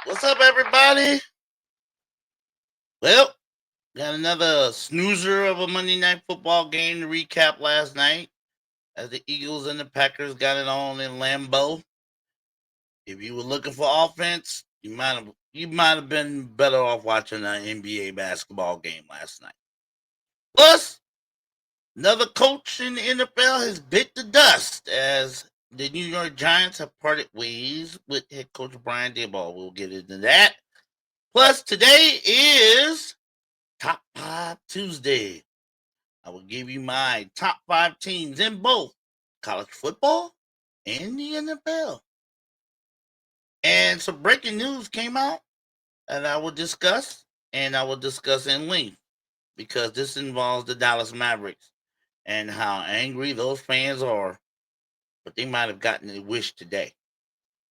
What's up, everybody? Well, got another snoozer of a Monday Night Football game to recap last night as the Eagles and the Packers got it on in Lambeau. If you were looking for offense, you might have been better off watching an NBA basketball game last night. Plus, another coach in the NFL has bit the dust as the New York Giants have parted ways with head coach Brian Daboll. We'll get into that. Plus, today is Top 5 Tuesday. I will give you my top 5 teams in both college football and the NFL. And some breaking news came out that I will discuss, and I will discuss in length because this involves the Dallas Mavericks and how angry those fans are, but they might have gotten their wish today.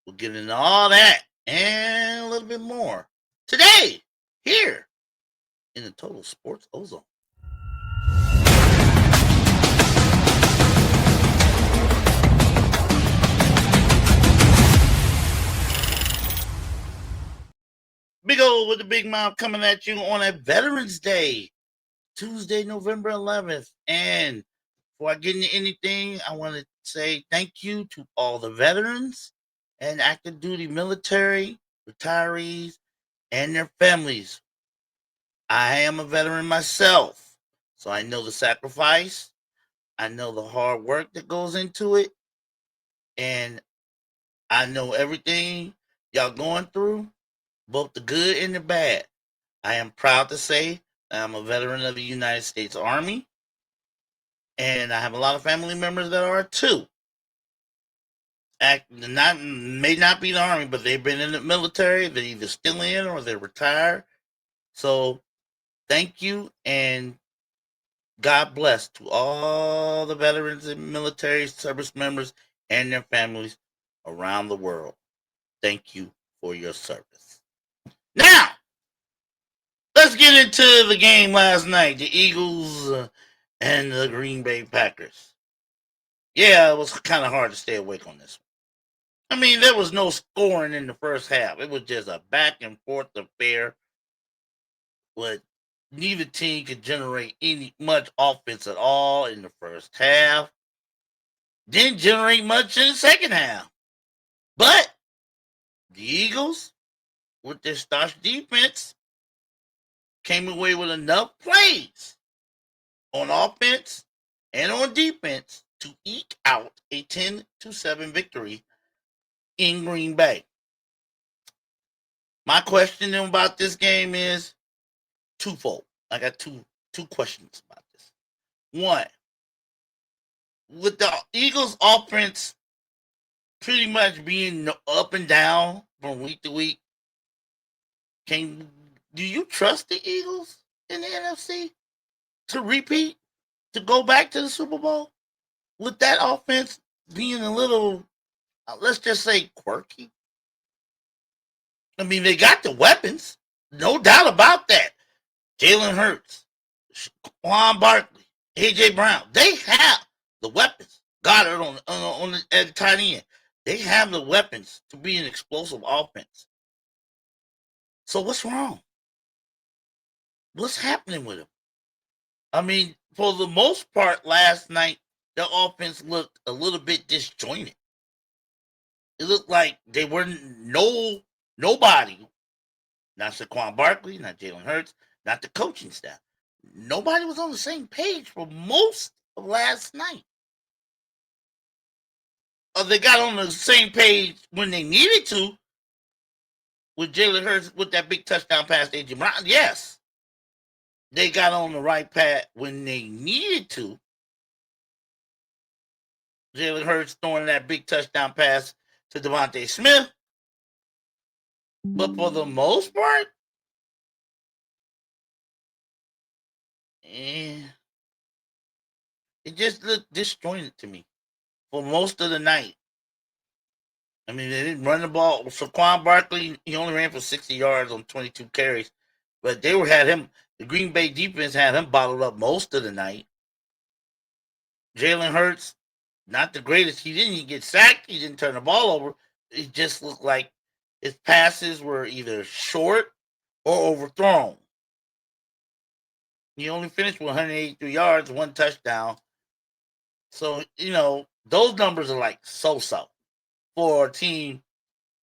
We'll get into all that and a little bit more today here in the Total Sports Ozone. Big O with the big mouth coming at you on a Veterans Day, Tuesday, November 11th. And before I get into anything, I want to say thank you to all the veterans and active duty military, retirees, and their families. I am a veteran myself, so I know the sacrifice, I know the hard work that goes into it, and I know everything y'all going through, both the good and the bad. I am proud to say I'm a veteran of the United States Army, and I have a lot of family members that are too. May not be the Army, but they've been in the military. They're either still in or they're retired. So thank you, and God bless to all the veterans and military service members and their families around the world. Thank you for your service. Now, let's get into the game last night. The Eagles and the Green Bay Packers. Yeah, it was kind of hard to stay awake on this one. I mean, there was no scoring in the first half. It was just a back and forth affair. But neither team could generate any much offense at all in the first half. Didn't generate much in the second half. But the Eagles, with their staunch defense, came away with enough plays on offense and on defense to eke out a 10-7 victory in Green Bay. My question about this game is twofold. I got two questions about this. One, with the Eagles offense pretty much being up and down from week to week, do you trust the Eagles in the NFC to repeat, to go back to the Super Bowl with that offense being a little, let's just say, quirky? I mean, they got the weapons, no doubt about that. Jalen Hurts, Juan Barkley, AJ Brown, they have the weapons. Goddard on the at the tight end. They have the weapons to be an explosive offense. So what's wrong? What's happening with them? I mean, for the most part, last night the offense looked a little bit disjointed. It looked like they weren't nobody, not Saquon Barkley, not Jalen Hurts, not the coaching staff. Nobody was on the same page for most of last night. They got on the same page when they needed to with Jalen Hurts with that big touchdown pass to AJ Brown. Yes, they got on the right path when they needed to. Jalen Hurts throwing that big touchdown pass to Devontae Smith. But for the most part, it just looked disjointed to me for most of the night. I mean, they didn't run the ball. Saquon Barkley, he only ran for 60 yards on 22 carries, but the Green Bay defense had him bottled up most of the night. Jalen Hurts, not the greatest. He didn't get sacked. He didn't turn the ball over. It just looked like his passes were either short or overthrown. He only finished with 183 yards, 1 touchdown. So, those numbers are like so-so for a team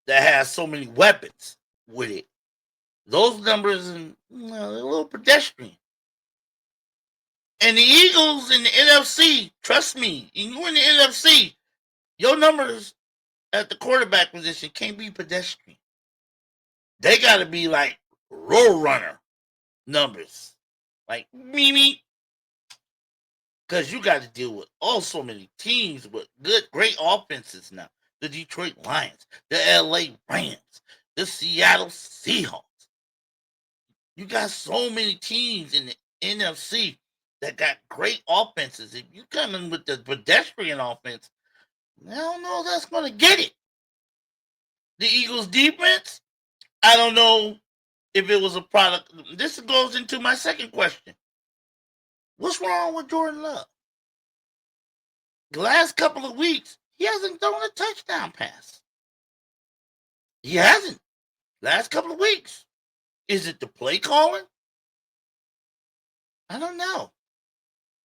that has so many weapons with it. Those numbers are a little pedestrian. And the Eagles in the NFC, trust me, you in the NFC, your numbers at the quarterback position can't be pedestrian. They got to be like road runner numbers, like me, because you got to deal with so many teams with great offenses now. The Detroit Lions, the LA Rams, the Seattle Seahawks. You got so many teams in the NFC that got great offenses. If you come in with the pedestrian offense, I don't know if that's going to get it. The Eagles defense, I don't know if it was a product. This goes into my second question. What's wrong with Jordan Love? The last couple of weeks, he hasn't thrown a touchdown pass. He hasn't. Last couple of weeks. Is it the play calling? I don't know.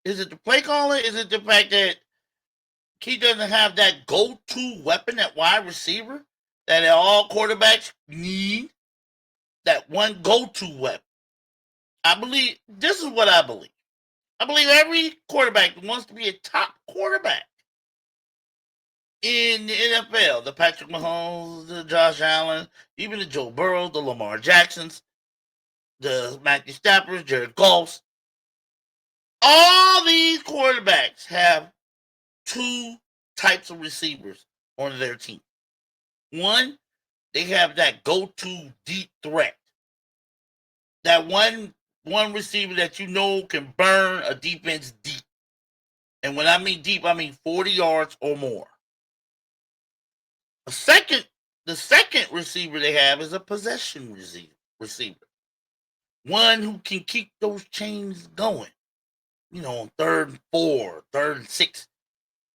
Is it the play calling? Is it the fact that he doesn't have that go-to weapon at wide receiver that all quarterbacks need? That one go-to weapon. I believe, this is what I believe. I believe every quarterback wants to be a top quarterback in the NFL. The Patrick Mahomes, the Josh Allen, even the Joe Burrow, the Lamar Jacksons, the Matthew Stafford, Jared Goffs. All these quarterbacks have 2 types of receivers on their team. One, they have that go-to deep threat. That one receiver that can burn a defense deep. And when I mean deep, I mean 40 yards or more. The second receiver they have is a possession receiver. One who can keep those chains going. On 3rd and 4, 3rd and 6.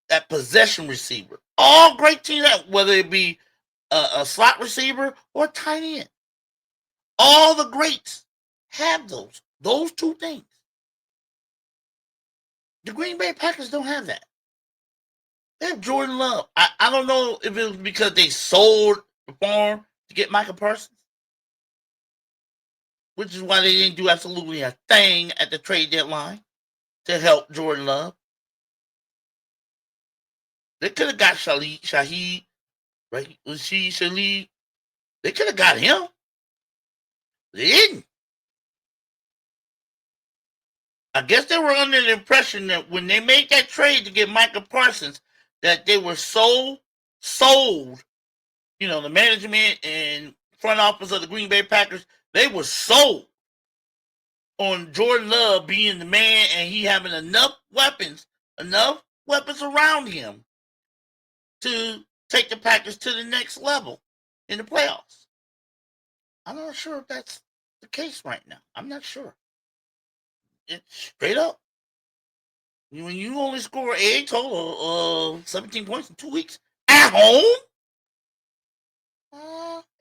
That possession receiver. All great teams, whether it be a slot receiver or a tight end. All the greats have those 2 things. The Green Bay Packers don't have that. They have Jordan Love. I don't know if it was because they sold the farm to get Micah Parsons, which is why they didn't do absolutely a thing at the trade deadline to help Jordan Love. They could have got Shaheed, right? Shaheed. They could have got him. They didn't. I guess they were under the impression that when they made that trade to get Micah Parsons, that they were so sold, the management and front office of the Green Bay Packers, they were sold on Jordan Love being the man and he having enough weapons around him to take the Packers to the next level in the playoffs. I'm not sure if that's the case right now. I'm not sure. It's straight up. When you only score a total of 17 points in 2 weeks at home,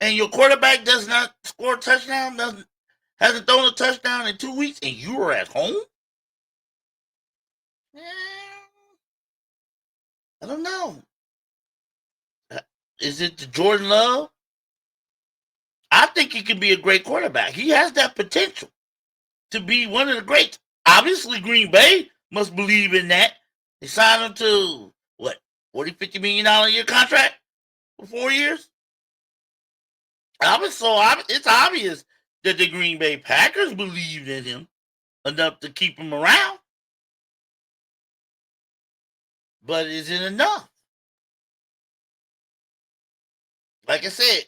and your quarterback does not score a touchdown, hasn't thrown a touchdown in 2 weeks, and you are at home? I don't know. Is it the Jordan Love? I think he can be a great quarterback. He has that potential to be one of the greats. Obviously, Green Bay must believe in that. They signed him to, $40-50 million a year contract for 4 years? It's obvious that the Green Bay Packers believed in him enough to keep him around. But is it enough? Like I said,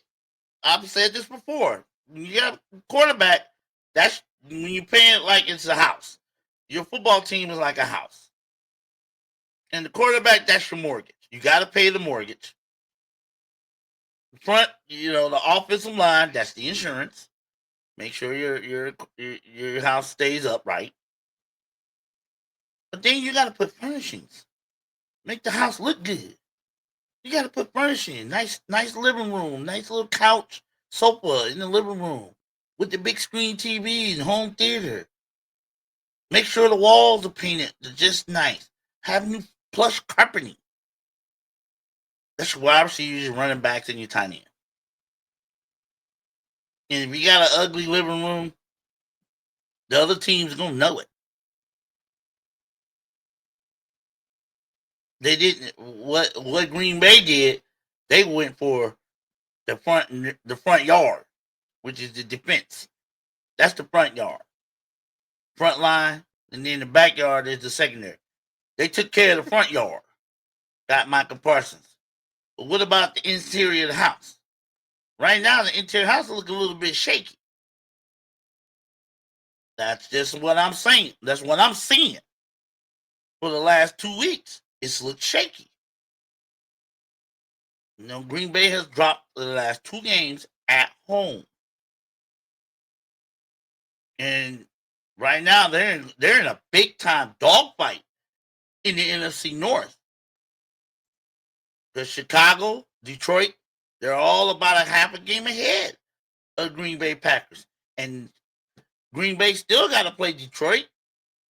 I've said this before. When you got a quarterback, that's when you pay it like it's a house. Your football team is like a house. And the quarterback, that's your mortgage. You got to pay the mortgage. Front, the offensive line, that's the insurance. Make sure your house stays upright. But then you got to put furnishings. Make the house look good. You got to put furnishing. Nice living room, nice little couch, sofa in the living room with the big screen TV and home theater. Make sure the walls are painted just nice. Have new plush carpeting. That's why I see you running backs in your tiny end. And if you got an ugly living room, the other team's gonna know it. They didn't. What Green Bay did, they went for the front yard, which is the defense. That's the front yard, front line, and then the backyard is the secondary. They took care of the front yard. Got Michael Parsons. But what about the interior of the house? Right now, the interior house looks a little bit shaky. That's just what I'm saying. That's what I'm seeing. For the last 2 weeks, it's looked shaky. Green Bay has dropped the last 2 games at home. And right now, they're in a big-time dogfight in the NFC North. The Chicago, Detroit, they're all about a half a game ahead of Green Bay Packers. And Green Bay still got to play Detroit.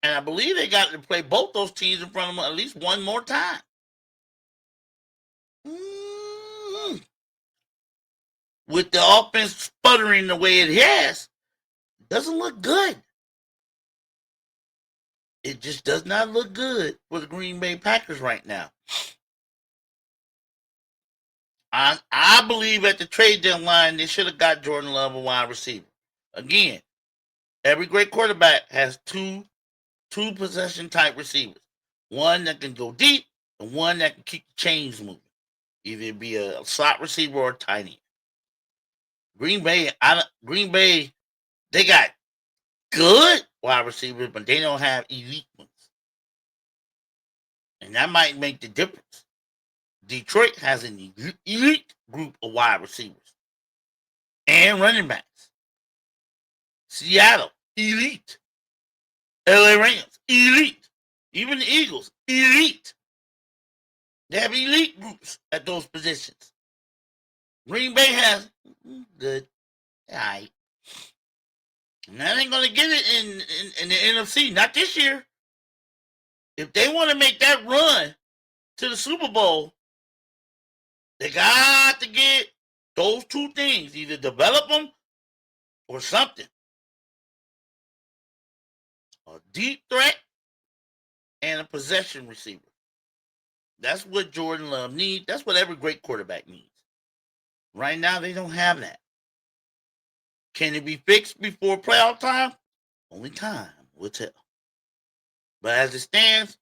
And I believe they got to play both those teams in front of them at least one more time. With the offense sputtering the way it has, it doesn't look good. It just does not look good for the Green Bay Packers right now. I believe at the trade deadline they should have got Jordan Love a wide receiver. Again, every great quarterback has two possession type receivers. One that can go deep and one that can keep the chains moving. Either it be a slot receiver or a tight end. Green Bay, they got good wide receivers, but they don't have elite ones. And that might make the difference. Detroit has an elite group of wide receivers and running backs. Seattle, elite. LA Rams, elite. Even the Eagles, elite. They have elite groups at those positions. Green Bay has good. All right. And that ain't going to get it in the NFC. Not this year. If they want to make that run to the Super Bowl, they got to get those 2 things. Either develop them or something. A deep threat and a possession receiver. That's what Jordan Love needs. That's what every great quarterback needs. Right now, they don't have that. Can it be fixed before playoff time? Only time will tell. But as it stands,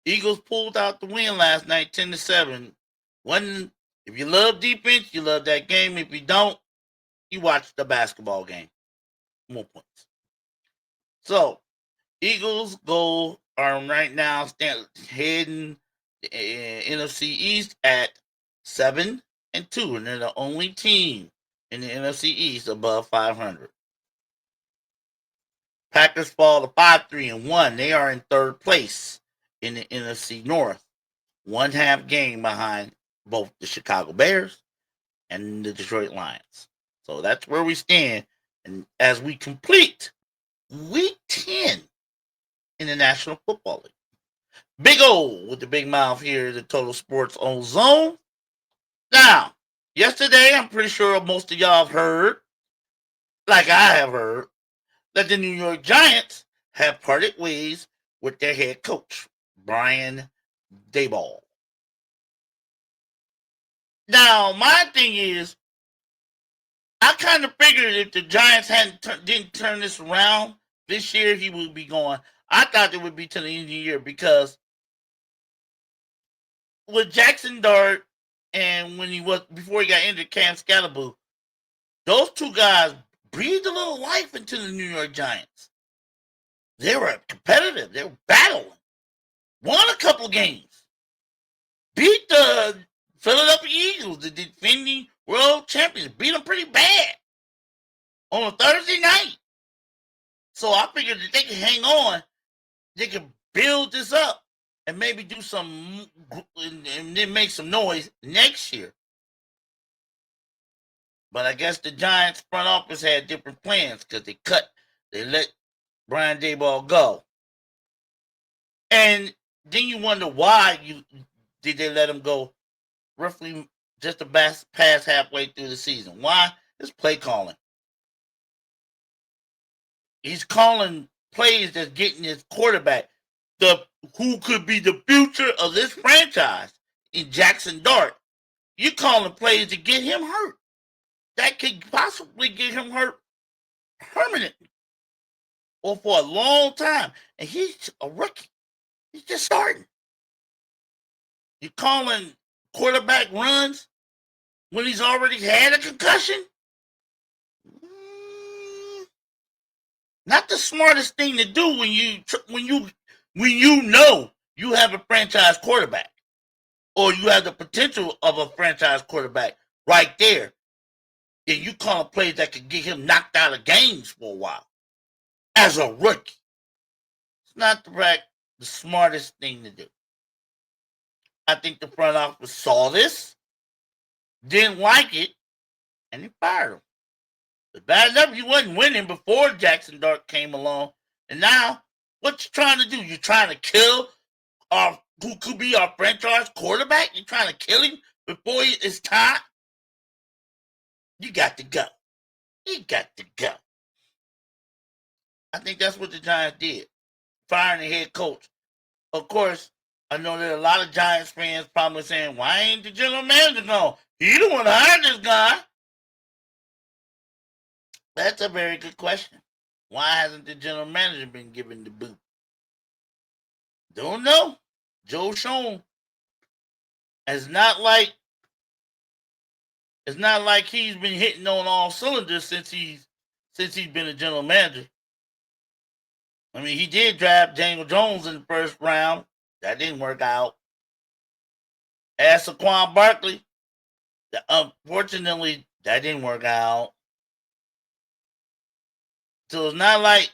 Eagles pulled out the win last night, 10-7. If you love defense, you love that game. If you don't, you watch the basketball game. More points. So, Eagles are right now heading NFC East at 7-2, and they're the only team in the NFC East above 500. Packers fall to 5-3-1. They are in 3rd place in the NFC North, 1/2 game behind both the Chicago Bears and the Detroit Lions. So that's where we stand. And as we complete Week 10 in the National Football League. Big O with the big mouth here, the Total Sports on Zone. Now, yesterday, I'm pretty sure most of y'all have heard, like I have heard, that the New York Giants have parted ways with their head coach, Brian Daboll. Now, my thing is, I kind of figured if the Giants didn't turn this around this year, he would be gone. I thought it would be to the end of the year because with Jackson Dart and before he got injured, Cam Scalaboo, those 2 guys breathed a little life into the New York Giants. They were competitive. They were battling. Won a couple of games. Beat the Philadelphia Eagles, the defending world champions. Beat them pretty bad on a Thursday night. So I figured that they could hang on. They could build this up and maybe do some and then make some noise next year. But I guess the Giants front office had different plans because they let Brian Daboll go. And then you wonder why did they let him go roughly just past halfway through the season. Why? It's play calling. He's calling plays that's getting his quarterback, who could be the future of this franchise, in Jackson Dart. You're calling plays to get him hurt. That could possibly get him hurt permanently or for a long time. And he's a rookie. He's just starting. You're calling quarterback runs when he's already had a concussion? Not the smartest thing to do when you know you have a franchise quarterback, or you have the potential of a franchise quarterback right there. Then you call plays that could get him knocked out of games for a while as a rookie. It's not the smartest thing to do. I think the front office saw this, didn't like it, and they fired him. But bad enough you wasn't winning before Jackson Dart came along, and now what you trying to do? You're trying to kill who could be our franchise quarterback? You're trying to kill him before it's time? You got to go. You got to go. I think that's what the Giants did, firing the head coach. Of course, I know there are a lot of Giants fans probably saying, why ain't the general manager gone? He the one hired this guy. That's a very good question. Why hasn't the general manager been given the boot? Don't know. Joe Schoen. It's not like he's been hitting on all cylinders since he's been a general manager. I mean, he did draft Daniel Jones in the first round. That didn't work out. Asked Saquon Barkley. Unfortunately, that didn't work out. So it's not like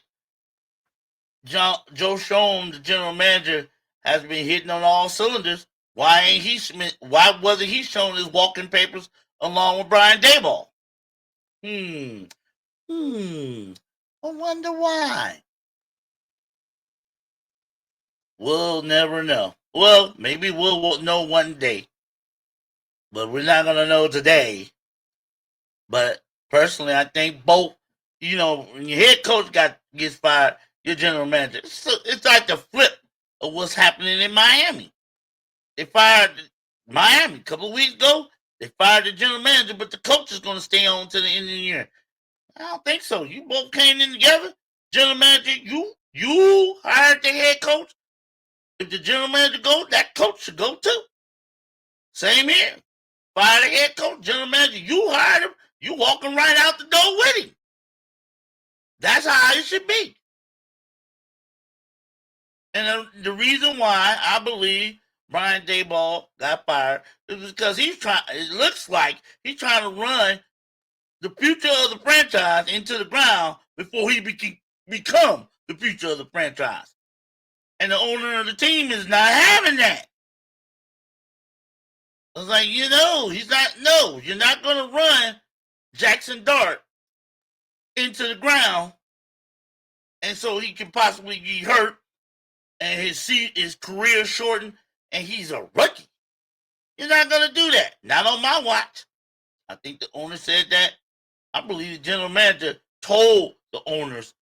Joe Schoen, the general manager, has been hitting on all cylinders. Why wasn't he showing his walking papers along with Brian Daboll? I wonder why. We'll never know. Well, maybe we'll know one day. But we're not going to know today. But personally, I think both, when your head coach gets fired, your general manager, it's like the flip of what's happening in Miami. They fired Miami a couple of weeks ago. They fired the general manager, but the coach is going to stay on to the end of the year. I don't think so. You both came in together. General manager, you hired the head coach. If the general manager goes, that coach should go too. Same here. Fire the head coach, general manager, you hired him. You walking right out the door with him. That's how it should be. And the reason why I believe Brian Daboll got fired is because it looks like he's trying to run the future of the franchise into the ground before he become the future of the franchise. And the owner of the team is not having that. I was like, you're not going to run Jackson Dart into the ground, and so he can possibly get hurt and his career shortened, and he's a rookie. You're not going to do that. Not on my watch. I think the owner said that. I believe the general manager told the owners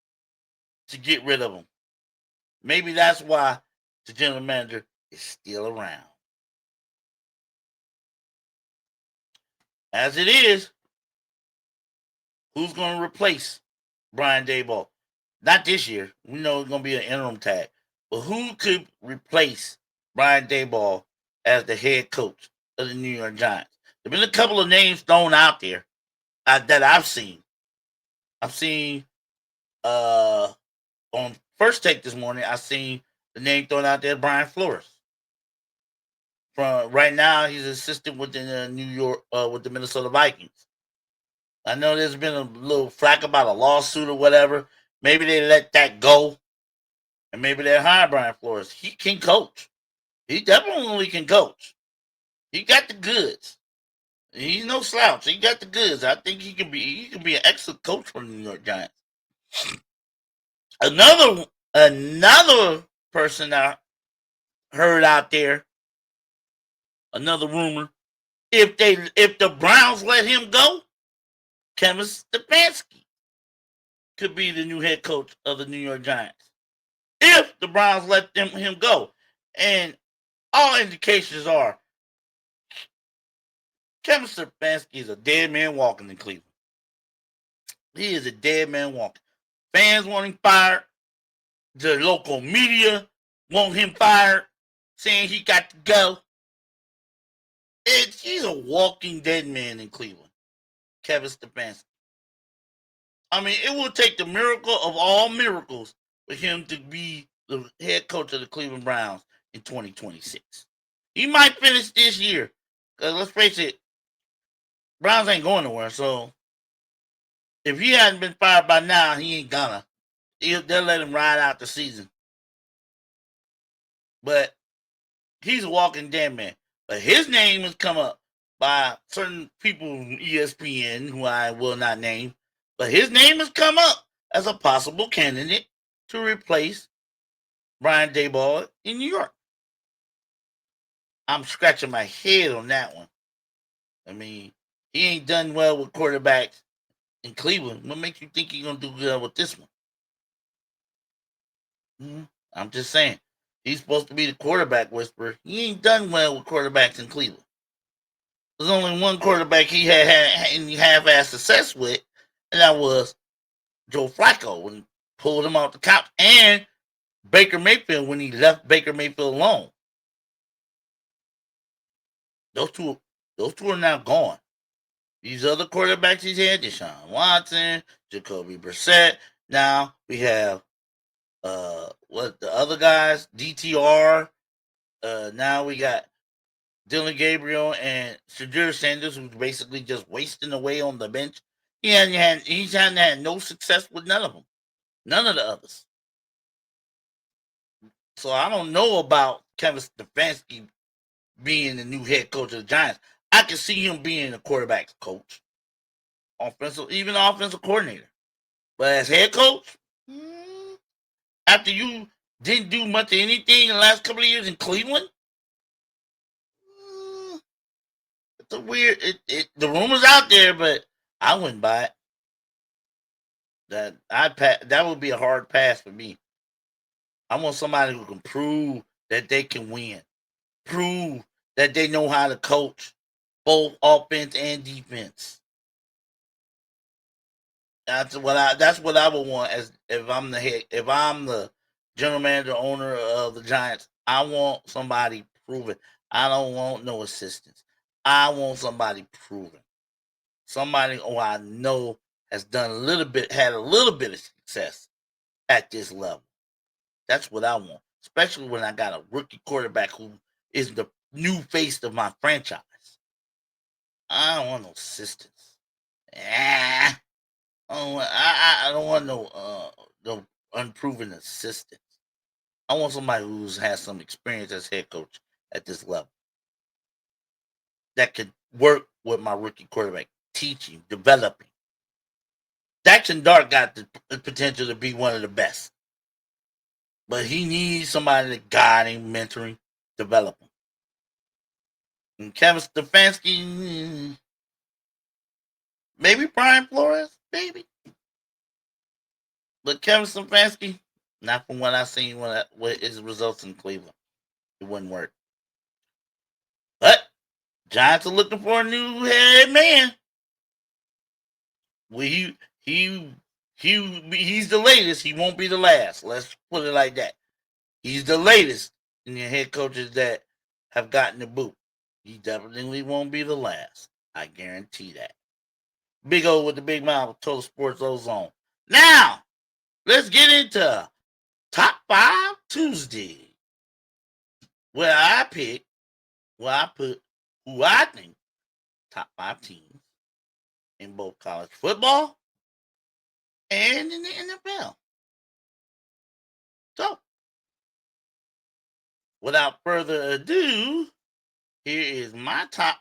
to get rid of him. Maybe that's why the general manager is still around. As it is, who's going to replace Brian Daboll? Not this year. We know it's going to be an interim tag. But who could replace Brian Daboll as the head coach of the New York Giants? There have been a couple of names thrown out there that I've seen. I've seen on First Take this morning, I seen the name thrown out there, Brian Flores. From right now, he's assistant with the with the Minnesota Vikings. I know there's been a little flack about a lawsuit or whatever. Maybe they let that go, and maybe they hire Brian Flores. He can coach. He definitely can coach. He got the goods. He's no slouch. He got the goods. I think he can be an excellent coach for the New York Giants. Another person I heard out there, another rumor. If the Browns let him go, Kevin Stefanski could be the new head coach of the New York Giants. If the Browns let him go. And all indications are Kevin Stefanski is a dead man walking in Cleveland. He is a dead man walking. Fans want him fired. The local media want him fired, saying he got to go. He's a walking dead man in Cleveland. Kevin Stefanski. I mean, it will take the miracle of all miracles for him to be the head coach of the Cleveland Browns in 2026. He might finish this year. Because let's face it, Browns ain't going nowhere. So if he hadn't been fired by now, he ain't gonna. They'll let him ride out the season. But he's a walking dead man. But his name has come up by certain people from ESPN, who I will not name. But his name has come up as a possible candidate to replace Brian Daboll in New York. I'm scratching my head on that one. I mean, he ain't done well with quarterbacks in Cleveland. What makes you think he's going to do well with this one? I'm just saying. He's supposed to be the quarterback whisperer. He ain't done well with quarterbacks in Cleveland. There's only one quarterback he had any half-ass success with, and that was Joe Flacco when he pulled him off the couch, and Baker Mayfield when he left Baker Mayfield alone. Those two are now gone. These other quarterbacks he's had, Deshaun Watson, Jacoby Brissett. Now we have what the other guys, DTR. Now we got Dylan Gabriel and Shadur Sanders, who's basically just wasting away on the bench. He's hadn't had no success with none of them. None of the others. So I don't know about Kevin Stefanski being the new head coach of the Giants. I can see him being a quarterback coach, even offensive coordinator. But as head coach, after you didn't do much of anything in the last couple of years in Cleveland, it's a weird. The rumors out there, but I wouldn't buy it. That would be a hard pass for me. I want somebody who can prove that they can win, prove that they know how to coach both offense and defense. That's what I would want as if I'm the general manager owner of the Giants. I want somebody proven. I don't want no assistants. I want somebody proven. Somebody who I know has had a little bit of success at this level. That's what I want. Especially when I got a rookie quarterback who is the new face of my franchise. I don't want no assistants. I don't want no unproven assistants. I want somebody who has some experience as head coach at this level that could work with my rookie quarterback, teaching, developing. Jackson Dart got the potential to be one of the best, but he needs somebody to guide him, mentoring, develop him. And Kevin Stefanski, maybe Brian Flores, maybe. But Kevin Stefanski, not from what I've seen with his results in Cleveland. It wouldn't work. But Giants are looking for a new head man. Well, he's the latest. He won't be the last. Let's put it like that. He's the latest in the head coaches that have gotten the boot. He definitely won't be the last. I guarantee that. Big O with the big mouth, Total Sports Ozone. Now, let's get into Top 5 Tuesday, where I put who I think top 5 teams in both college football and in the NFL. So, without further ado, here is my top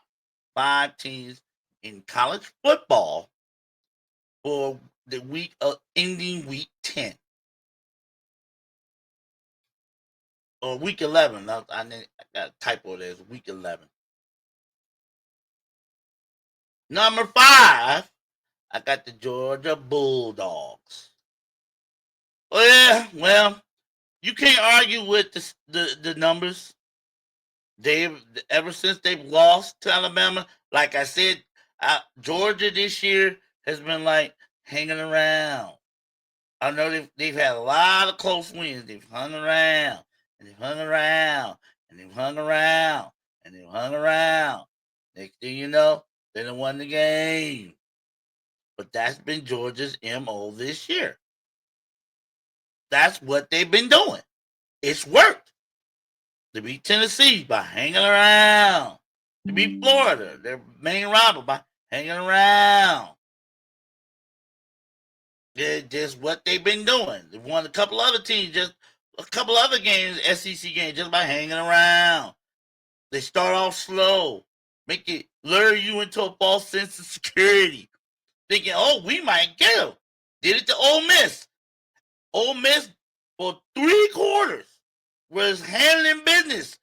5 teams in college football for the week ending week 10 or week 11. I got a typo there. It's week 11. Number 5, I got the Georgia Bulldogs. Oh yeah, well, you can't argue with the numbers. They've ever since they've lost to Alabama, like I said, Georgia this year has been like hanging around. I know they've had a lot of close wins. They've hung around and they've hung around and they've hung around and they've hung around. Next thing you know, they done won the game. But that's been Georgia's MO this year. That's what they've been doing. It's worked. To beat Tennessee by hanging around. To beat Florida, their main rival, by hanging around. It's just what they've been doing. They've won a couple other teams, just a couple other games, SEC games, just by hanging around. They start off slow, make it lure you into a false sense of security, thinking, "Oh, we might get them." Did it to Ole Miss. Ole Miss for 3 quarters was handling business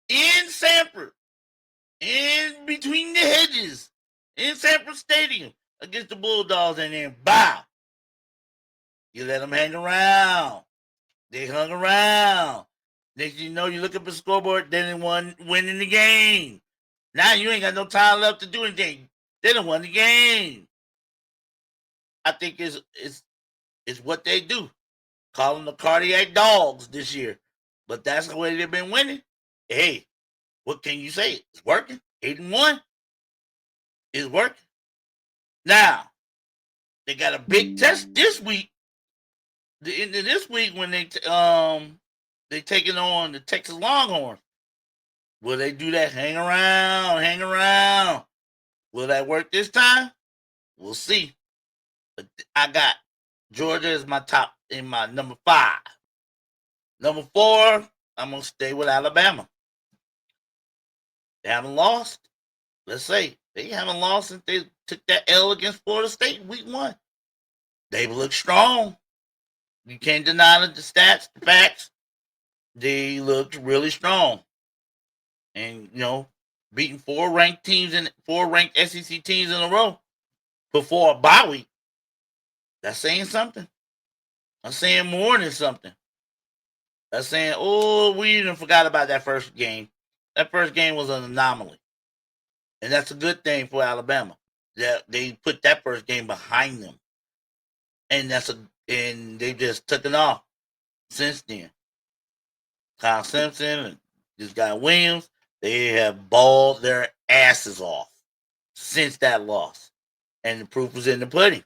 in Sanford, in between the hedges, in Sanford Stadium against the Bulldogs, and then bow. You let them hang around. They hung around. Next thing you know, you look up the scoreboard, they didn't winning the game. Now you ain't got no time left to do anything. They done won the game. I think it's what they do. Call them the cardiac dogs this year. But that's the way they've been winning. Hey, what can you say? It's working. 8-1. It's working. Now, they got a big test this week. This week when they taking on the Texas Longhorns. Will they do that? Hang around, hang around. Will that work this time? We'll see. But I got Georgia as my top in my number 5. Number 4, I'm gonna stay with Alabama. They haven't lost. Let's say they haven't lost since they took that L against Florida State in week 1. They've looked strong. You can't deny the stats, the facts. They looked really strong. And beating 4 ranked SEC teams in a row before a bye week. That's saying something. I'm saying more than something. That's saying, oh, we even forgot about that first game. That first game was an anomaly. And that's a good thing for Alabama. That they put that first game behind them. And they just took it off since then. Kyle Simpson and this guy Williams, they have balled their asses off since that loss. And the proof was in the pudding.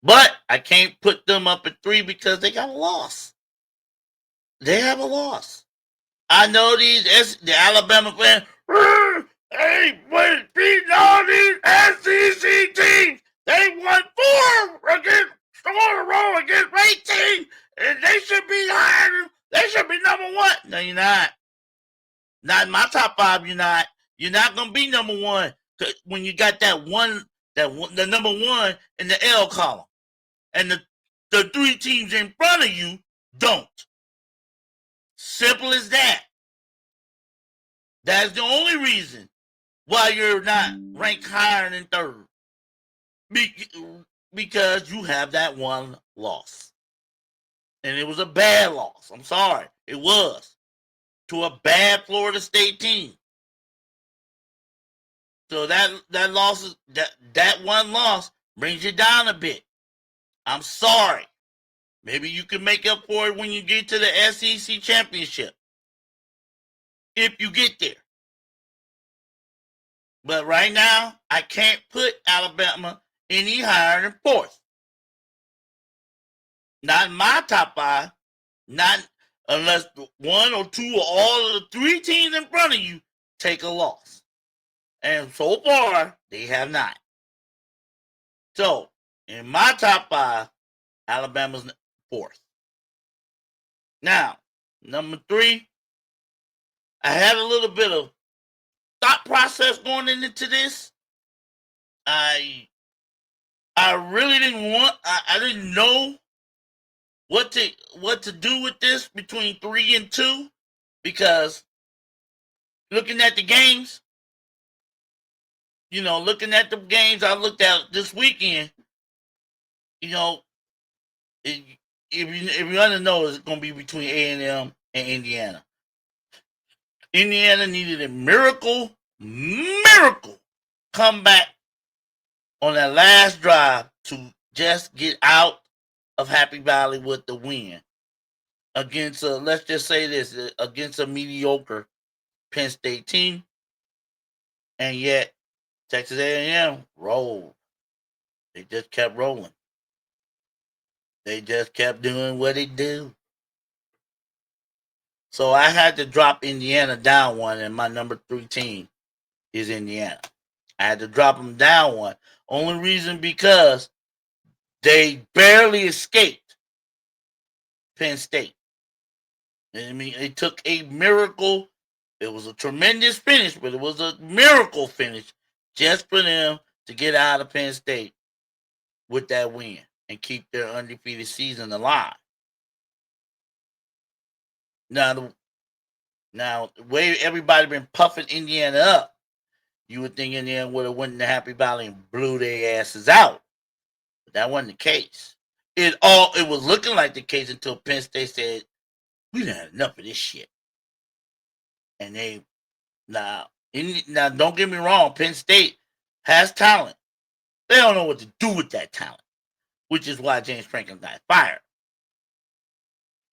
But I can't put them up at 3 because they got a loss. They have a loss. I know the Alabama fans, hey, but beating all these SEC teams. They won 4 against 4 in a row against ranked teams, and they should be higher. They should be number 1. No, you're not. Not in my top 5. You're not. You're not gonna be number 1 when you got the number 1 in the L column, and the 3 teams in front of you don't. Simple as that. That's the only reason why you're not ranked higher than 3rd. Because you have that one loss. And it was a bad loss. I'm sorry. It was. To a bad Florida State team. So that loss is that one loss brings you down a bit. I'm sorry. Maybe you can make up for it when you get to the SEC championship. If you get there. But right now, I can't put Alabama any higher than 4th. Not in my top 5. Not unless 1 or 2 or all of the 3 teams in front of you take a loss. And so far, they have not. So, in my top 5, Alabama's 4th. Now, number 3, I had a little bit of thought process going into this. I really didn't want. I didn't know what to do with this between 3 and 2 because looking at the games, looking at the games I looked at this weekend, you know, it, if you want to know, it's going to be between A&M and Indiana. Indiana needed a miracle comeback on that last drive to just get out of Happy Valley with the win against let's just say this, against a mediocre Penn State team, and yet Texas A&M rolled. They just kept rolling. They just kept doing what they do. So I had to drop Indiana down one, and my number 3 team is Indiana. I had to drop them down one. Only reason because they barely escaped Penn State. I mean, it took a miracle. It was a tremendous finish, but it was a miracle finish just for them to get out of Penn State with that win and keep their undefeated season alive. Now, the way everybody been puffing Indiana up, you would think Indiana would have went into Happy Valley and blew their asses out. But that wasn't the case. It was looking like the case until Penn State said, "We done had enough of this shit." And they now don't get me wrong, Penn State has talent. They don't know what to do with that talent, which is why James Franklin got fired.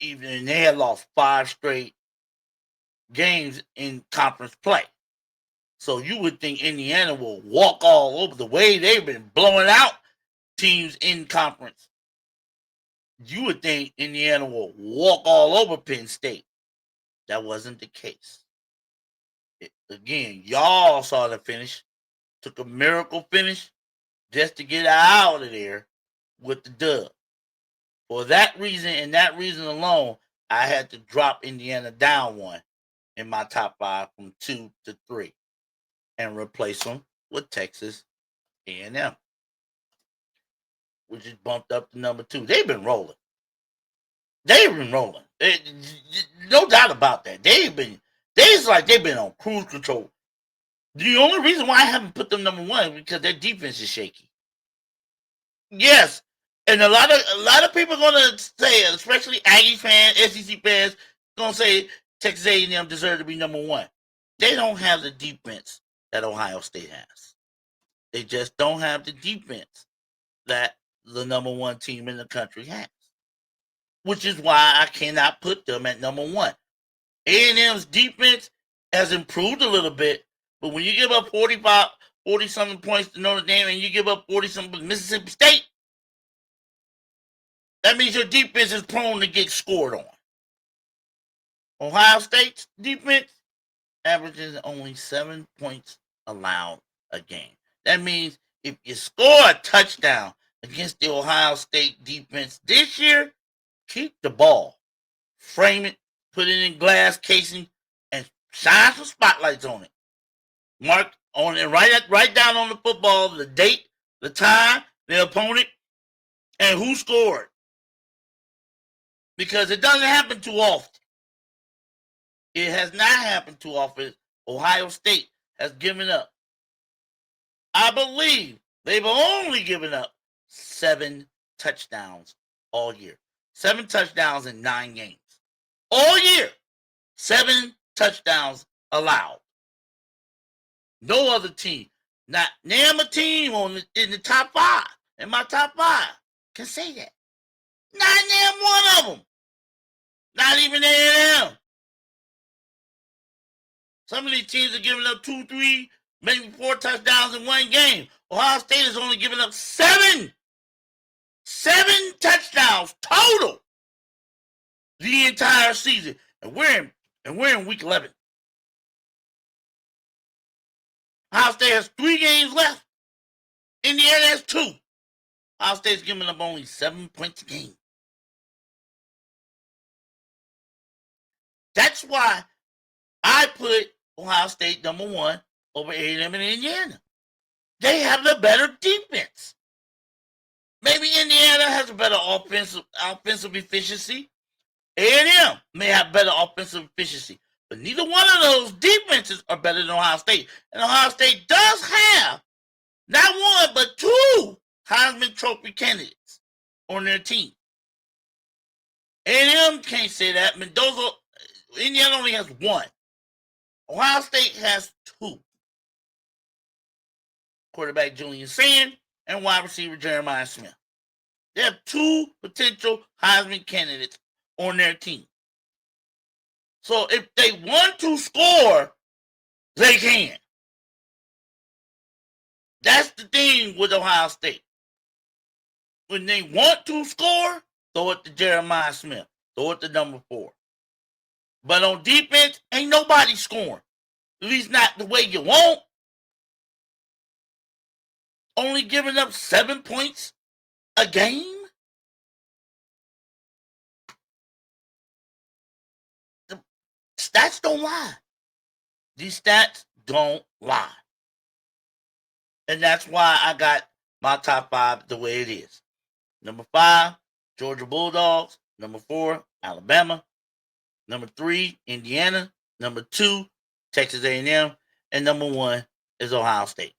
Even they had lost 5 straight games in conference play. So you would think Indiana will walk all over the way they've been blowing out teams in conference. You would think Indiana will walk all over Penn State. That wasn't the case. Again, y'all saw the finish. Took a miracle finish just to get out of there with the dub. For that reason and that reason alone, I had to drop Indiana down one in my top 5 from 2 to 3 and replace them with Texas A&M, which is bumped up to number 2. They've been rolling. No doubt about that. It's like they've been on cruise control. The only reason why I haven't put them number 1 is because their defense is shaky. Yes, and a lot of people are gonna say, especially Aggie fans, SEC fans, gonna say Texas A&M deserve to be number 1. They don't have the defense that Ohio State has. They just don't have the defense that the number 1 team in the country has, which is why I cannot put them at number 1. A&M's defense has improved a little bit, but when you give up 40-something points to Notre Dame and you give up 40-something to Mississippi State, that means your defense is prone to get scored on. Ohio State's defense averages only 7 points allowed a game. That means if you score a touchdown against the Ohio State defense this year, keep the ball, frame it, put it in glass casing, and shine some spotlights on it. Mark on it, write down on the football the date, the time, the opponent, and who scored. Because it doesn't happen too often. It has not happened too often. Ohio State has given up. I believe they've only given up 7 touchdowns all year. 7 touchdowns in 9 games. All year. 7 touchdowns allowed. No other team. Not name a team in the top 5. In my top 5 can say that. Not name one of them. Not even A&M. Some of these teams are giving up 2, 3, maybe 4 touchdowns in 1 game. Ohio State has only given up 7. 7 touchdowns total the entire season. And we're in week 11. Ohio State has 3 games left. Indiana has 2. Ohio State's giving up only 7 points a game. That's why I put Ohio State number 1 over A&M and Indiana. They have the better defense. Maybe Indiana has a better offensive efficiency. A&M may have better offensive efficiency. But neither one of those defenses are better than Ohio State. And Ohio State does have not one, but two Heisman Trophy candidates on their team. A&M can't say that. Mendoza, Indiana only has one. Ohio State has two. Quarterback Julian Sand and wide receiver Jeremiah Smith. They have two potential Heisman candidates on their team. So if they want to score, they can. That's the thing with Ohio State. When they want to score, throw it to Jeremiah Smith. Throw it to number 4. But on defense, ain't nobody scoring. At least not the way you want. Only giving up 7 points a game? The stats don't lie. These stats don't lie. And that's why I got my top 5 the way it is. Number 5, Georgia Bulldogs. Number 4, Alabama. Number 3, Indiana. Number 2, Texas A&M. And number 1 is Ohio State.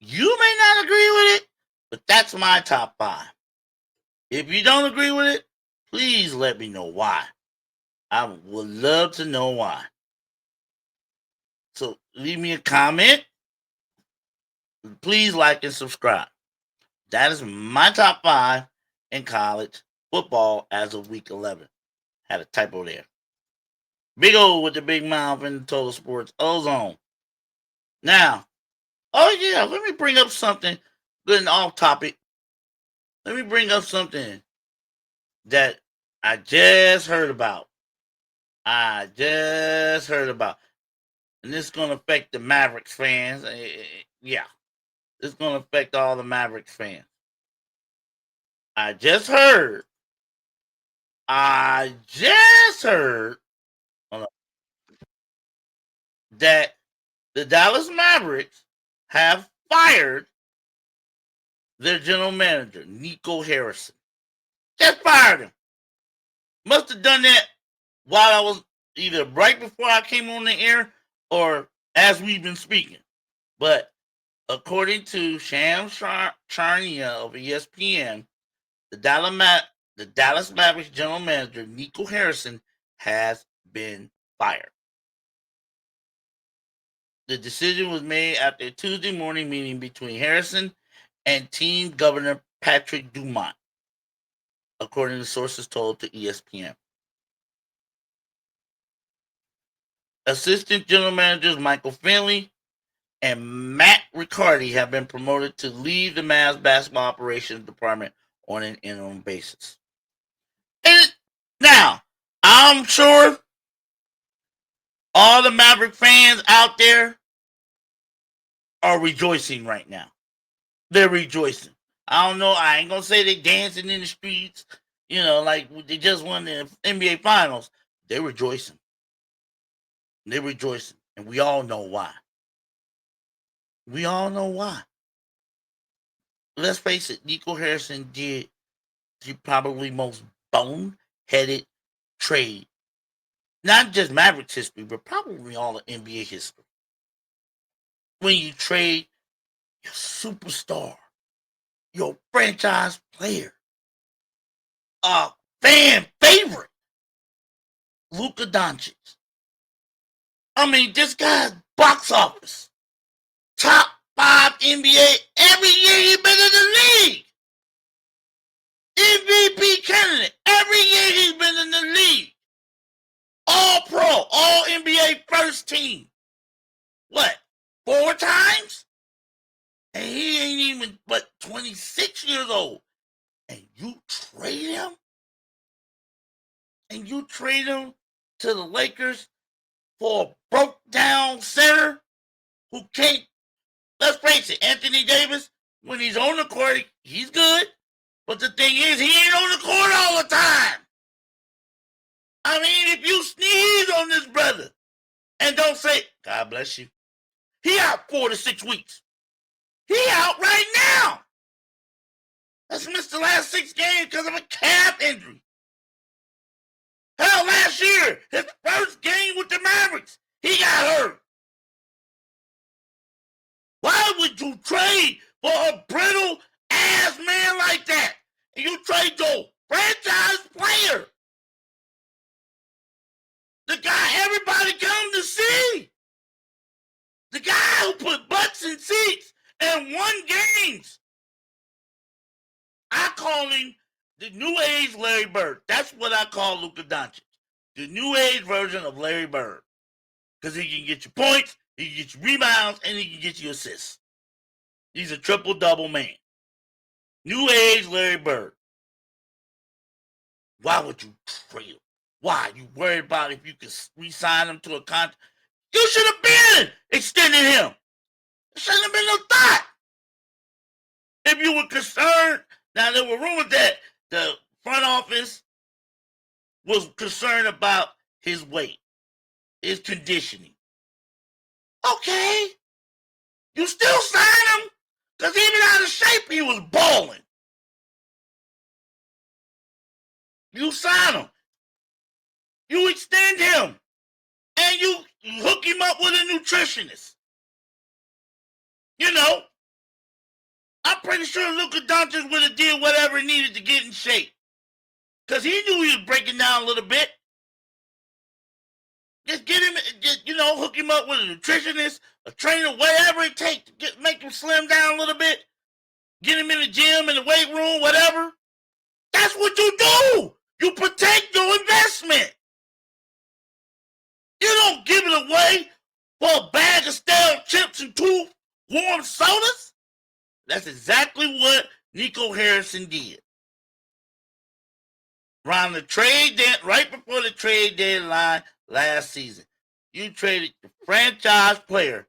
You may not agree with it, but that's my top 5. If you don't agree with it, please let me know why. I would love to know why. So leave me a comment. Please like and subscribe. That is my top 5 in college football as of week 11. Had a typo there. Big O with the big mouth in the Total Sports Ozone. Now, oh yeah, let me bring up something good and off topic. Let me bring up something that I just heard about. And this is going to affect the Mavericks fans. Yeah, it's going to affect all the Mavericks fans. I just heard that the Dallas Mavericks have fired their general manager, Nico Harrison. Just fired him. Must have done that while I was either right before I came on the air or as we've been speaking. But according to Sham Charania of ESPN, the Dallas Mavericks general manager, Nico Harrison, has been fired. The decision was made after a Tuesday morning meeting between Harrison and team governor Patrick Dumont, according to sources told to ESPN. Assistant general managers Michael Finley and Matt Riccardi have been promoted to lead the Mavs basketball operations department on an interim basis. And now, I'm sure all the Maverick fans out there are rejoicing right now. They're rejoicing. I don't know. I ain't going to say they dancing in the streets, like they just won the NBA Finals. They're rejoicing. They're rejoicing. And we all know why. We all know why. Let's face it, Nico Harrison did the probably most bone-headed trade. Not just Mavericks history, but probably all of NBA history. When you trade your superstar, your franchise player, a fan favorite, Luka Doncic. I mean, this guy's box office. Top 5 NBA every year he's been in the league. MVP candidate every year he's been in the league. All pro, all NBA first team. What? 4 times? And he ain't even but 26 years old. And you trade him? And you trade him to the Lakers for a broke down center who can't. Let's face it, Anthony Davis, when he's on the court, he's good. But the thing is, he ain't on the court all the time. I mean, if you sneeze on this brother and don't say, God bless you, He out 4 to 6 weeks. He out right now. That's missed the last 6 games because of a calf injury. Hell, last year, his first game with the Mavericks, he got hurt. Why would you trade for a brittle ass man like that? And you trade your franchise player, the guy everybody come to see, the guy who put butts in seats and won games. I call him the new age Larry Bird. That's what I call Luka Doncic. The new age version of Larry Bird. Because he can get you points, he can get you rebounds, and he can get you assists. He's a triple-double man. New age Larry Bird. Why would you trade him? Why? You worried about if you could re-sign him to a contract? You should have been extending him. There shouldn't have been no thought. If you were concerned, now there were rumors that the front office was concerned about his weight, his conditioning. Okay. You still sign him? Because even out of shape, he was balling. You sign him. You extend him. And you hook him up with a nutritionist. You know, I'm pretty sure Luka Doncic would have did whatever he needed to get in shape. Because he knew he was breaking down a little bit. Just get him, hook him up with a nutritionist, a trainer, whatever it takes to make him slim down a little bit. Get him in the gym, in the weight room, whatever. That's what you do. You protect your investment. You don't give it away for a bag of stale chips and 2 warm sodas. That's exactly what Nico Harrison did. Around the trade right before the trade deadline last season, you traded the franchise player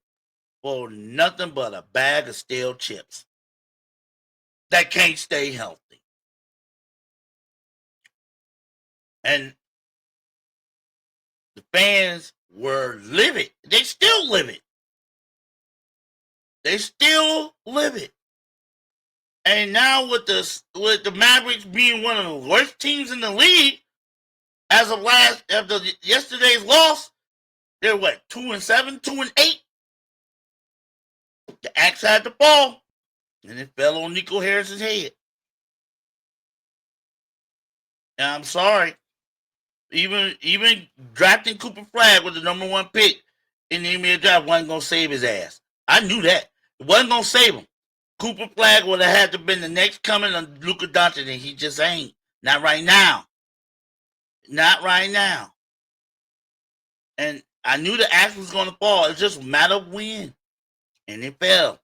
for nothing but a bag of stale chips that can't stay healthy. And the fans were livid. They still livid. They still livid. And now with the Mavericks being one of the worst teams in the league, after yesterday's loss, they're 2-7, 2-8. The axe had to fall, and it fell on Nico Harrison's head. And I'm sorry, even drafting Cooper Flagg with the number 1 pick in the NBA draft wasn't gonna save his ass. I knew that. It wasn't gonna save him. Cooper Flagg would have had to been the next coming of Luka Doncic, and he just ain't. Not right now. Not right now. And I knew the axe was going to fall. It's just a matter of when. And it fell.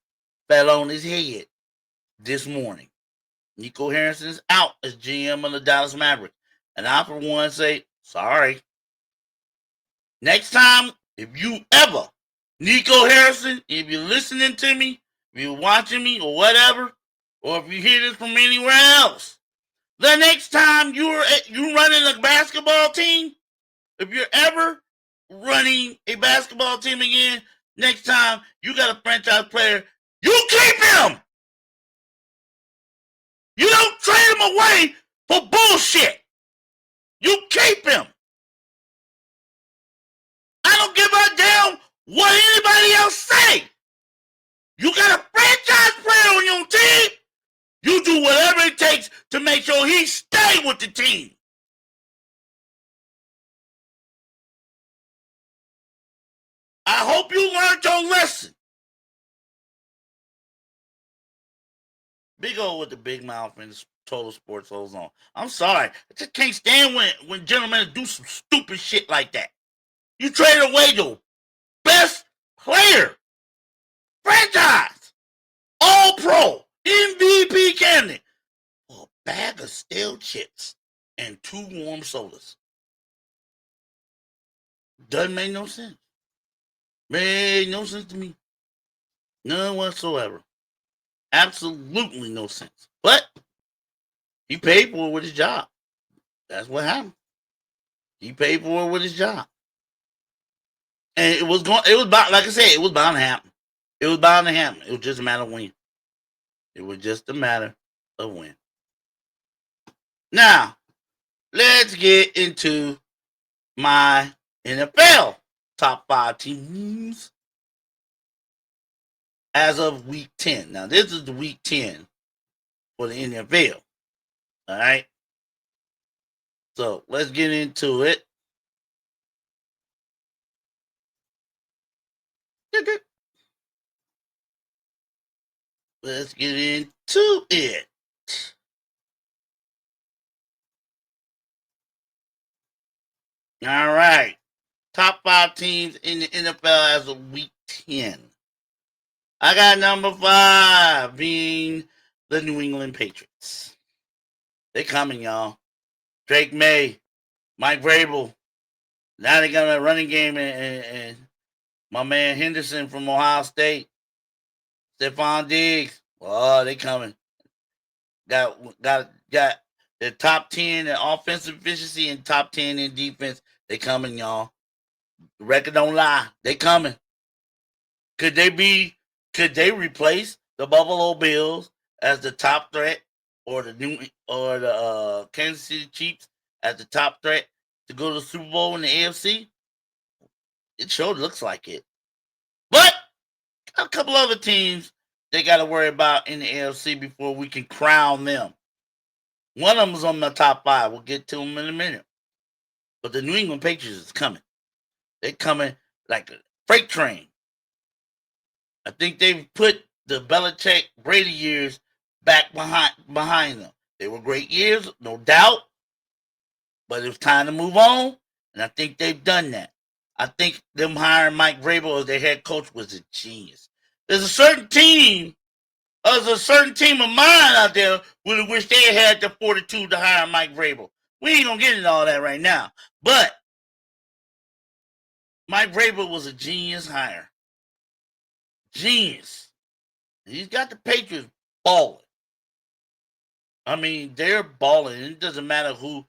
Fell on his head this morning. Nico Harrison is out as GM of the Dallas Mavericks. And I, for one, say, sorry. Next time, if you ever, Nico Harrison, if you're listening to me, if you're watching me or whatever, or if you hear this from anywhere else, the next time you're running a basketball team, if you're ever running a basketball team again, next time you got a franchise player, you keep him. You don't trade him away for bullshit. You keep him. I don't give a damn what anybody else say. You got a franchise player on your team, you do whatever it takes to make sure he stay with the team. I hope you learned your lesson. Big O with the big mouth and Total Sports Ozone on. I'm sorry. I just can't stand when gentlemen do some stupid shit like that. You traded away your best player, franchise, all-pro, MVP candidate for a bag of stale chips and 2 warm sodas. Doesn't make no sense. Made no sense to me. None whatsoever. Absolutely no sense. But he paid for it with his job. That's what happened. He paid for it with his job. And it was bound, like I said, it was bound to happen. It was bound to happen. It was just a matter of when. It was just a matter of when. Now, let's get into my NFL top 5 teams as of week 10. Now, this is the week 10 for the NFL. All right. So let's get into it. Let's get into it. All right. Top 5 teams in the NFL as of week 10. I got number 5 being the New England Patriots. They coming, y'all. Drake May, Mike Vrabel. Now they got a running game and my man Henderson from Ohio State. Stephon Diggs. Oh, they coming. Got the top 10 in offensive efficiency and top 10 in defense. They coming, y'all. The record don't lie. They coming. Could they replace the Buffalo Bills as the top threat, or the Kansas City Chiefs as the top threat to go to the Super Bowl in the AFC? It sure looks like it. But a couple other teams they got to worry about in the AFC before we can crown them. One of them is on the top 5. We'll get to them in a minute. But the New England Patriots is coming. They're coming like a freight train. I think they've put the Belichick Brady years back behind them. They were great years, no doubt. But it was time to move on. And I think they've done that. I think them hiring Mike Vrabel as their head coach was a genius. There's a certain team of mine out there would wish they had the fortitude to hire Mike Vrabel. We ain't gonna get into all that right now. But Mike Vrabel was a genius hire. Genius. He's got the Patriots balling. I mean, they're balling. It doesn't matter who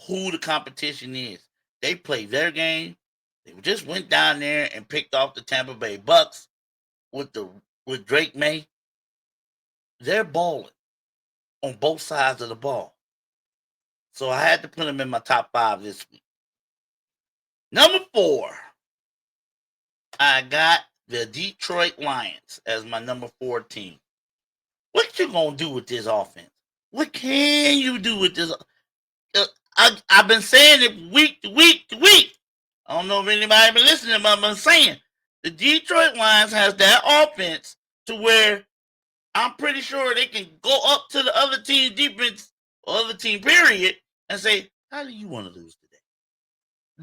the competition is. They play their game. They just went down there and picked off the Tampa Bay Bucks with Drake May. They're balling on both sides of the ball. So I had to put them in my top 5 this week. Number 4, I got the Detroit Lions as my number 4 team. What you gonna do with this offense? What can you do with this? I've been saying it week to week to week. I don't know if anybody been listening, but I've been saying the Detroit Lions has that offense to where I'm pretty sure they can go up to the other team defense or other team period and say, how do you want to lose today?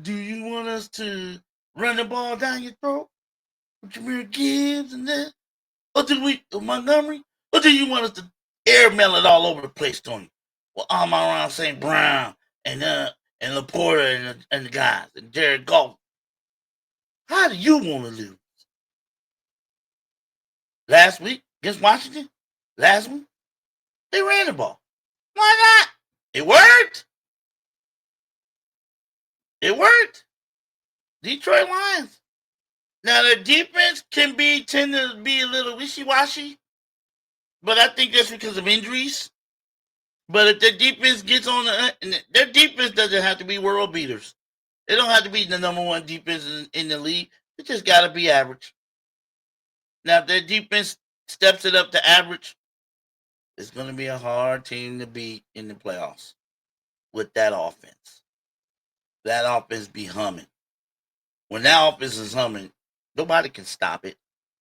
Do you want us to run the ball down your throat with Jameer Gibbs and that? Or Montgomery? Or do you want us to airmail it all over the place, Tony? Well, Amon-Ra St. Brown and Laporta and the guys and Jared Goff. How do you want to lose? Last week against Washington, last week, they ran the ball. Why not? It worked. It worked. Detroit Lions. Now their defense tend to be a little wishy-washy, but I think that's because of injuries. But if their defense gets on their defense doesn't have to be world beaters. They don't have to be the number 1 defense in the league. It just got to be average. Now, if their defense steps it up to average, it's going to be a hard team to beat in the playoffs with that offense. That offense be humming. When that offense is humming, nobody can stop it.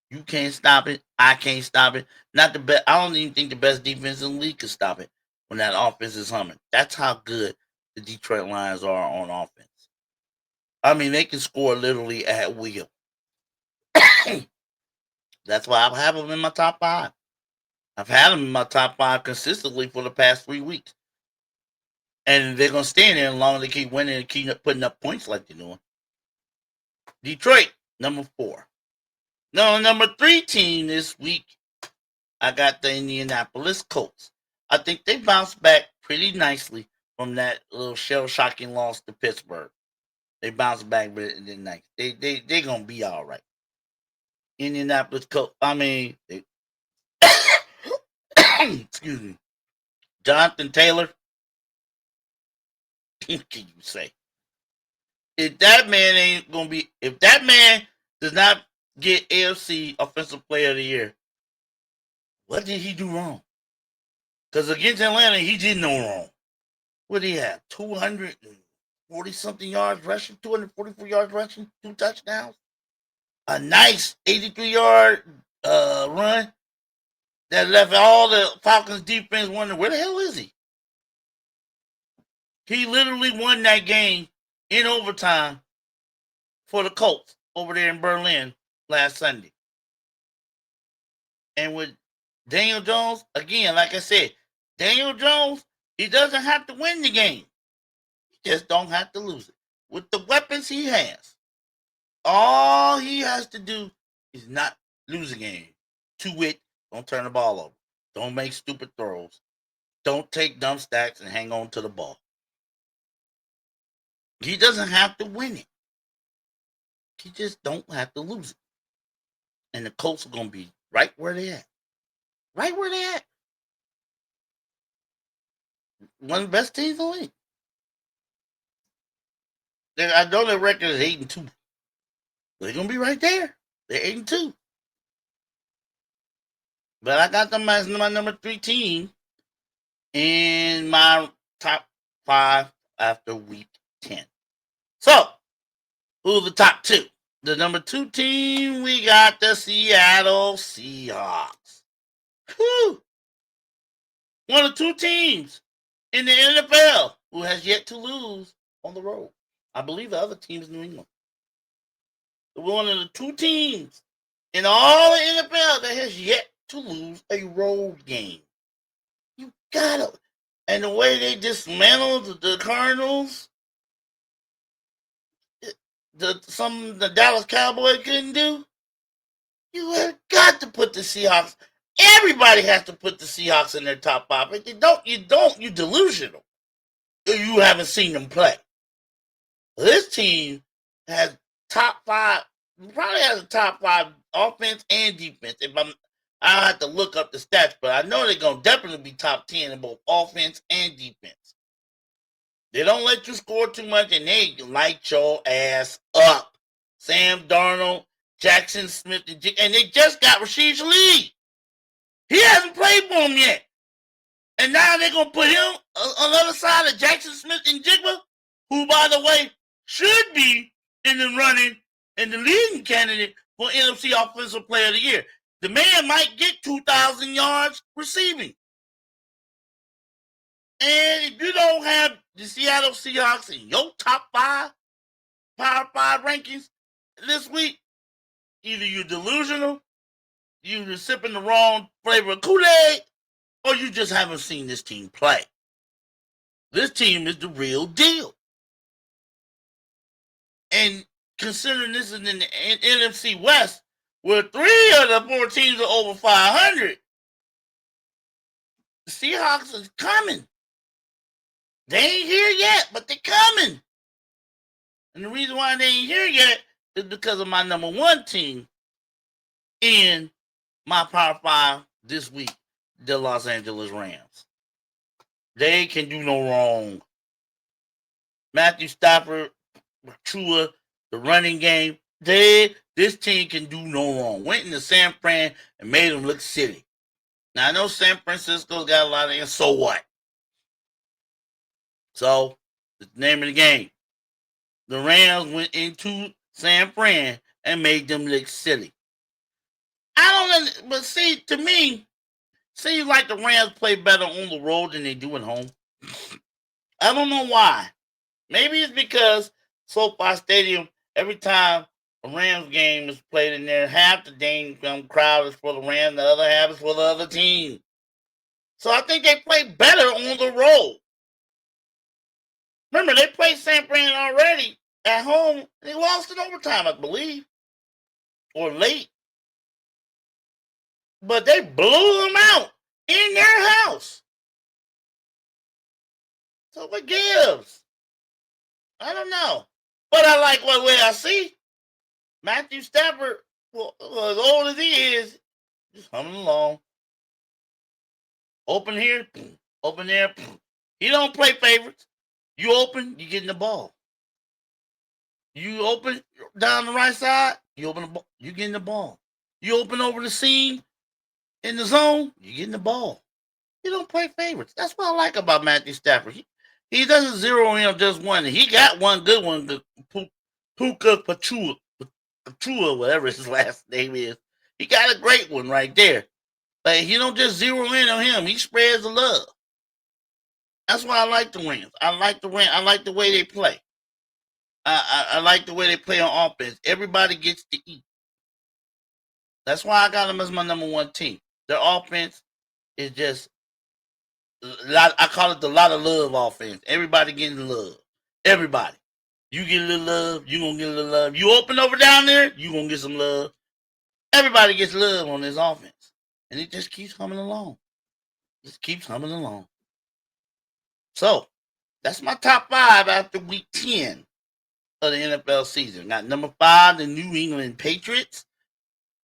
You can't stop it. I can't stop it. Not the best. I don't even think the best defense in the league can stop it when that offense is humming. That's how good the Detroit Lions are on offense. I mean, they can score literally at will. That's why I have them in my top 5. I've had them in my top 5 consistently for the past 3 weeks. And they're going to stay in there as long as they keep winning and keep putting up points like they're doing. Detroit, number 4. Now, number 3 team this week, I got the Indianapolis Colts. I think they bounced back pretty nicely from that little shell-shocking loss to Pittsburgh. They bounced back pretty nice. They're going to be all right. Indianapolis Colts. Excuse me. Jonathan Taylor. What can you say? If that man does not get AFC Offensive Player of the Year, what did he do wrong? Because against Atlanta, he did no wrong. What did he have? 240 something yards rushing, 244 yards rushing, 2 touchdowns. A nice 83-yard run that left all the Falcons defense wondering, where the hell is he? He literally won that game in overtime for the Colts over there in Berlin last Sunday. And with Daniel Jones, again, like I said, Daniel Jones, he doesn't have to win the game. He just don't have to lose it. With the weapons he has, all he has to do is not lose a game. To wit, don't turn the ball over. Don't make stupid throws. Don't take dumb stacks and hang on to the ball. He doesn't have to win it. He just don't have to lose it. And the Colts are going to be right where they at. Right where they at. One of the best teams in the league. I know their record is 8-2. They're going to be right there. They're 8-2. But I got them as my number 3 team in my top 5 after week 10. So, who's the top 2? The number 2 team, we got the Seattle Seahawks. Whew. One of 2 teams in the NFL who has yet to lose on the road. I believe the other team is New England. One of the 2 teams in all the NFL that has yet to lose a road game. You gotta. And the way they dismantled the Cardinals, the Dallas Cowboys couldn't do. You have got to put the Seahawks. Everybody has to put the Seahawks in their top 5. If you don't, you're delusional. You haven't seen them play. This team has top 5, probably has a top 5 offense and defense. I have to look up the stats, but I know they're going to definitely be top 10 in both offense and defense. They don't let you score too much, and they light your ass up. Sam Darnold, Jackson Smith, and they just got Rashid Shaheed. He hasn't played for them yet. And now they're going to put him on the other side of Jackson Smith and Jigba, who, by the way, should be in the running and the leading candidate for NFC Offensive Player of the Year. The man might get 2,000 yards receiving. And if you don't have the Seattle Seahawks in your top 5, Power 5 rankings this week, either you're delusional, you're sipping the wrong flavor of Kool-Aid, or you just haven't seen this team play. This team is the real deal. And considering this is in the NFC West, where 3 of the 4 teams are over 500, the Seahawks is coming. They ain't here yet, but they're coming. And the reason why they ain't here yet is because of my number 1 team in my Power 5 this week, the Los Angeles Rams. They can do no wrong. Matthew Stafford, Chua, the running game, this team can do no wrong. Went into San Fran and made them look silly. Now, I know San Francisco's got a lot of, so what? So, the name of the game. The Rams went into San Fran and made them look silly. But see, to me, seems like the Rams play better on the road than they do at home. I don't know why. Maybe it's because SoFi Stadium, every time a Rams game is played in there, half the dang crowd is for the Rams, the other half is for the other team. So I think they play better on the road. Remember, they played San Fran already at home. They lost in overtime, I believe, or late. But they blew them out in their house. So what gives? I don't know. But I like what way I see. Matthew Stafford Well, as old as he is, just humming along. Open here, open there. He don't play favorites. You open, you getting the ball. You open down the right side, you open the ball, you getting the ball. You open over the seam in the zone, you getting the ball. He don't play favorites. That's what I like about Matthew Stafford. He doesn't zero in on just one. He got one good one, Puka Pachua, whatever his last name is. He got a great one right there. But he don't just zero in on him. He spreads the love. That's why I like the Rams. I like the Rams. I like the way they play. I like the way they play on offense. Everybody gets to eat. That's why I got them as my number one team. Their offense is just I call it the lot of love offense. Everybody getting love. Everybody. You get a little love, you gonna get a little love. You open over down there, you gonna get some love. Everybody gets love on this offense. And it just keeps humming along. Just keeps humming along. So that's my top 5 after week 10 of the NFL season. Got number 5, the New England Patriots.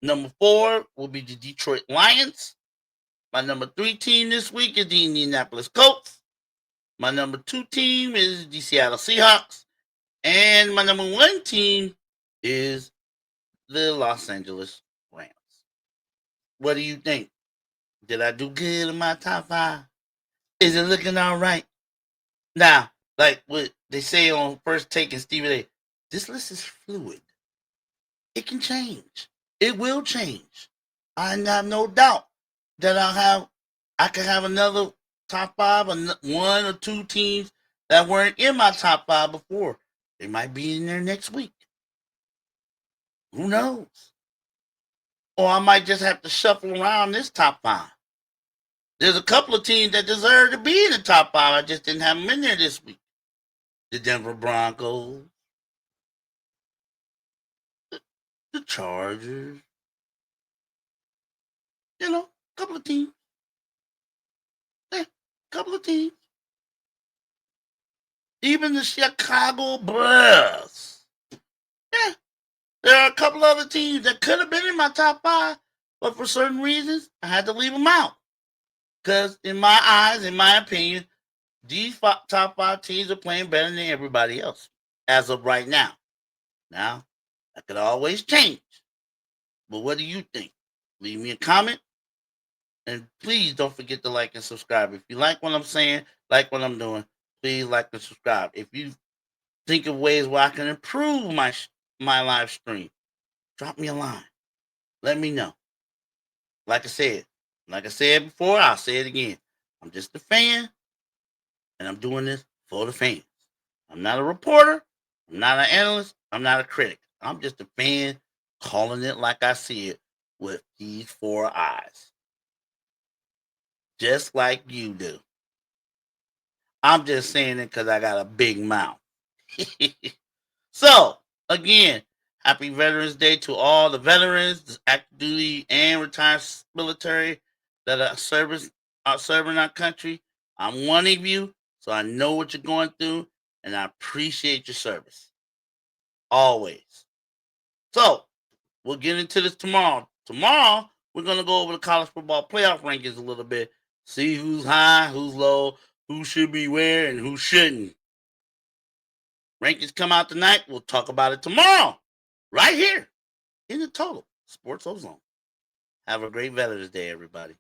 Number 4 will be the Detroit Lions. My number 3 team this week is the Indianapolis Colts. My number 2 team is the Seattle Seahawks. And my number 1 team is the Los Angeles Rams. What do you think? Did I do good in my top 5? Is it looking all right? Now, like what they say on First Take and Stephen A., this list is fluid. It can change. It will change. I have no doubt that I could have another top 5, or 1 or 2 teams that weren't in my top 5 before. They might be in there next week. Who knows? Or I might just have to shuffle around this top 5. There's a couple of teams that deserve to be in the top 5. I just didn't have them in there this week. The Denver Broncos, the Chargers, a couple of teams. Yeah, a couple of teams. Even the Chicago Bears. Yeah, there are a couple other teams that could have been in my top 5, but for certain reasons, I had to leave them out. Because in my eyes, in my opinion, these top 5 teams are playing better than everybody else as of right now. Now, that could always change. But what do you think? Leave me a comment. And please don't forget to like and subscribe. If you like what I'm saying, like what I'm doing, please like and subscribe. If you think of ways where I can improve my live stream, drop me a line. Let me know. Like I said before, I'll say it again. I'm just a fan, and I'm doing this for the fans. I'm not a reporter. I'm not an analyst. I'm not a critic. I'm just a fan calling it like I see it with these 4 eyes. Just like you do. I'm just saying it because I got a big mouth. So, again, happy Veterans Day to all the veterans, active duty and retired military that are serving our country. I'm one of you, so I know what you're going through, and I appreciate your service. Always. So, we'll get into this tomorrow. Tomorrow, we're going to go over the college football playoff rankings a little bit, see who's high, who's low, who should be where, and who shouldn't. Rankings come out tonight. We'll talk about it tomorrow, right here in the Total Sports Ozone. Have a great Veterans Day, everybody.